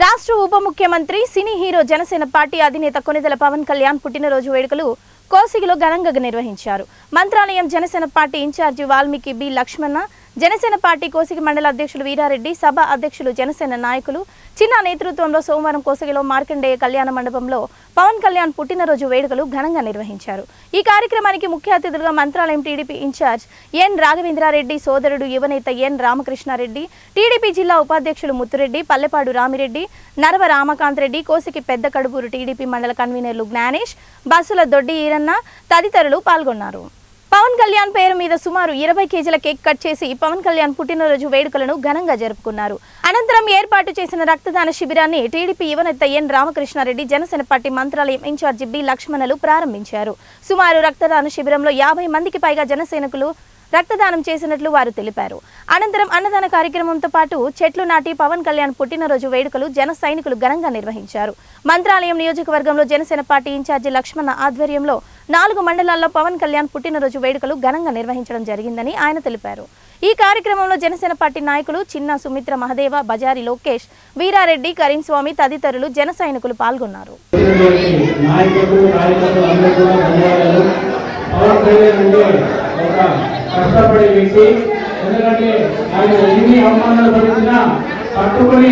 రాష్ట్ర ఉప ముఖ్యమంత్రి సినీ హీరో జనసేన పార్టీ అధినేత కొనిదెల పవన్ కళ్యాణ్ పుట్టినరోజు వేడుకలు కోసిగిలో ఘనంగా నిర్వహించారు. Mantralayam Janasena party incharge Valmiki B Lakshmana, Janasena party Kosigi మండల అధ్యక్షులు వీరారెడ్డి, సభ అధ్యక్షులు జనసేన నాయకులు చిన్న నేతృత్వంలో సోమవారం కోసిగిలో మార్కండేయ కళ్యాణ మండపంలో పవన్ కళ్యాణ్ పుట్టినరోజు వేడుకలు ఘనంగా నిర్వహించారు. ఈ కార్యక్రమానికి ముఖ్య అతిథులుగా మంత్రాలయం టీడీపీ ఇన్ఛార్జ్ ఎన్ రాఘవేంద్రారెడ్డి సోదరుడు యువనేత ఎన్ రామకృష్ణారెడ్డి, టీడీపీ జిల్లా ఉపాధ్యక్షులు ముత్తురెడ్డి, పల్లెపాడు రామిరెడ్డి, నరవ రామకాంత్ రెడ్డి, కోసికి పెద్ద కడుపూరు టీడీపీ మండల కన్వీనర్లు జ్ఞానేష్, బస్సుల దొడ్డి ఈరన్న తదితరులు పాల్గొన్నారు. పవన్ కళ్యాణ్ పేరు మీద సుమారు 20 కేజీల కేక్ కట్ చేసి పవన్ కళ్యాణ్ పుట్టినరోజు వేడుకలను ఘనంగా జరుపుకున్నారు. అనంతరం ఏర్పాటు చేసిన రక్తదాన శిబిరాన్ని టీడీపీ యువనేత N Ramakrishnareddy, Janasena party Mantralayam incharge B లక్ష్మణలు ప్రారంభించారు. సుమారు రక్తదాన శిబిరంలో 50 మందికి పైగా జనసైనికులు రక్తదానం చేసినట్లు వారు తెలిపారు. అనంతరం అన్నదాన కార్యక్రమంతో పాటు చెట్లు నాటి పవన్ కళ్యాణ్ పుట్టినరోజు వేడుకలు జన సైనికులు ఘనంగా నిర్వహించారు. మంత్రాలయం నియోజకవర్గంలో జనసేన పార్టీ ఇన్ఛార్జి లక్ష్మణ ఆధ్వర్యంలో 4 మండలాల్లో పవన్ కళ్యాణ్ పుట్టినరోజు వేడుకలు ఘనంగా నిర్వహించడం జరిగిందని ఆయన తెలిపారు. ఈ కార్యక్రమంలో జనసేన పార్టీ నాయకులు చిన్న సుమిత్ర మహదేవ, బజారి లోకేష్, వీరారెడ్డి, కరీం స్వామి తదితరులు జన సైనికులు పాల్గొన్నారు. కష్టపడే వ్యక్తి, ఎందుకంటే ఆయన ఎన్ని అవమానాలు పడినా పట్టుకొని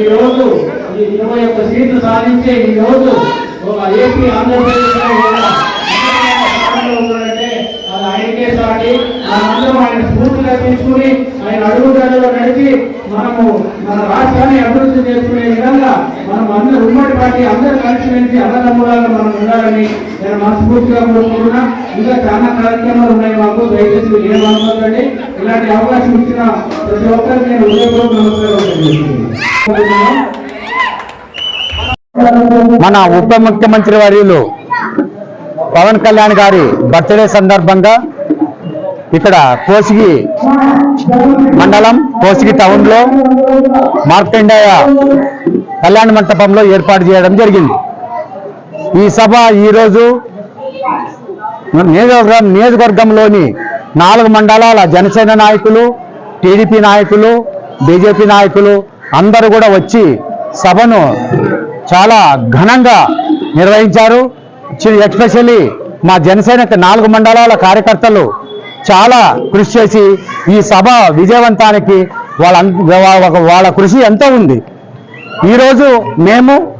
ఈ రోజు 21 సీట్లు సాధించే ఈ రోజు ఏపీ ఆంధ్రప్రదేశ్ అది ఆయనకే సాటి మనందరం ఆయన స్ఫూర్తిగా తీసుకుని ఆయన అడుగుజాడలో నడిచి మనము మన రాష్ట్రాన్ని అభివృద్ధి చేసుకునే విధంగా మనం అందరూ ఉమ్మడి పార్టీ అందరూ కలిసిమెలిసి అన్నదమ్ములాగా మనం ఉండాలని నేను మనస్ఫూర్తిగా కోరుకుంటున్నా. ఇంకా చాలా కార్యక్రమాలు ఉన్నాయి మాకు, దయచేసి ఏమనుకోకండి. ఇలాంటి అవకాశం ఇచ్చిన ప్రతి ఒక్కరికి నేను హృదయపూర్వక నమస్కారం. మన ఉప ముఖ్యమంత్రి వర్యులు పవన్ కళ్యాణ్ గారి బర్త్డే సందర్భంగా ఇక్కడ కోసిగి మండలం కోసిగి టౌన్ లో మార్కండేయ కళ్యాణ మంటపంలో ఏర్పాటు చేయడం జరిగింది. ఈ సభ ఈరోజు నియోజకవర్గంలోని 4 మండలాల జనసేన నాయకులు, టీడీపీ నాయకులు, బీజేపీ నాయకులు అందరూ కూడా వచ్చి సభను చాలా ఘనంగా నిర్వహించారు. ఎస్పెషల్లీ మా జనసేన 4 మండలాల కార్యకర్తలు చాలా కృషి చేసి ఈ సభ విజయవంతానికి వాళ్ళ కృషి ఎంతో ఉంది. ఈరోజు మేము